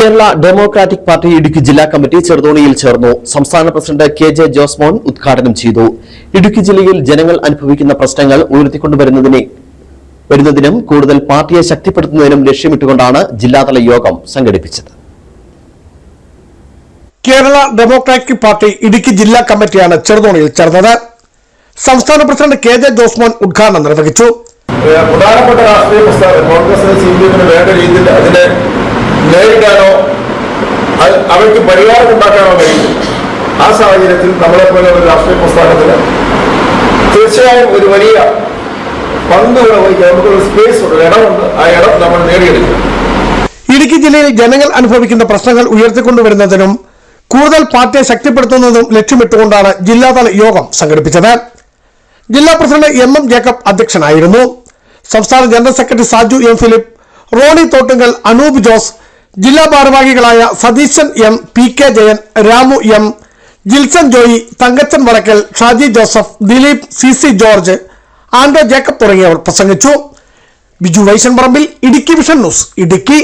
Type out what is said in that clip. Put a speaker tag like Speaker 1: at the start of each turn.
Speaker 1: Kerala democratic party Idukki ജില്ലാ committee ചെറുതോണിയിൽ ചേർന്നു. സംസ്ഥാന പ്രസിഡന്റ് KJ ജോസ്മോൻ ഉദ്ഘാടനം ചെയ്തു. ഇടുക്കി ജില്ലയിൽ ജനങ്ങൾ അനുഭവിക്കുന്ന പ്രശ്നങ്ങൾ ഉയർത്തിക്കൊണ്ടുവരുന്നതിനും കൂടുതൽ പാർട്ടിയെ ശക്തിപ്പെടുത്തുന്നതിനും ലക്ഷ്യമിട്ടുകൊണ്ടാണ് ജില്ലാതല യോഗം സംഘടിപ്പിച്ചത്.
Speaker 2: കേരള ഡെമോക്രാറ്റിക് പാർട്ടി ഇടുക്കി ജില്ലാ കമ്മിറ്റിയാണ് ചെറുതോണിയിൽ ചേർന്നത്. സംസ്ഥാന പ്രസിഡന്റ് KJ ജോസ്മോൻ ഉദ്ഘാടനം നിർവഹിച്ചു.
Speaker 3: പ്രധാനപ്പെട്ട രാഷ്ട്രീയ പ്രസ്ഥാനം കോൺഗ്രസിന് CPM വേണ്ട രീതിയിൽ അതിനെ നേരിടാനോ അവർക്ക് പരിഹാരം ഉണ്ടാക്കാനോ കഴിയും. ആ സാഹചര്യത്തിൽ നമ്മളെപ്പോലെ ഒരു രാഷ്ട്രീയ പ്രസ്ഥാനത്തിന് തീർച്ചയായും ഒരു വലിയ പങ്ക് വഹിക്കാൻ നമുക്കൊരു സ്പേസ് ഉണ്ട്, ഇടമുണ്ട്. ആ ഇടം നമ്മൾ നേടിയെടുക്കും.
Speaker 2: ഇടുക്കി ജില്ലയിൽ ജനങ്ങൾ അനുഭവിക്കുന്ന പ്രശ്നങ്ങൾ ഉയർത്തിക്കൊണ്ടുവരുന്നതിനും കൂടുതൽ പാർട്ടിയെ ശക്തിപ്പെടുത്തുന്നതും ലക്ഷ്യമിട്ടുകൊണ്ടാണ് ജില്ലാതല യോഗം സംഘടിപ്പിച്ചത്. ജില്ലാ പ്രസിഡന്റ് MM ജേക്കബ് അധ്യക്ഷനായിരുന്നു. സംസ്ഥാന general secretary Saju M Philip, Roni Thottungal, Anoop Jose, ജില്ലാ ഭാരവാഹികളായ Satheesan M, PK Jayan, Ramu M, Jilson Joy, Thankachan Vadakkal, Shaji Joseph, Dileep, CC George, Andro Jacob തുടങ്ങിയവർ പ്രസംഗിച്ചു. Biju Vaishan Parambil, Idukki vision news, Idukki.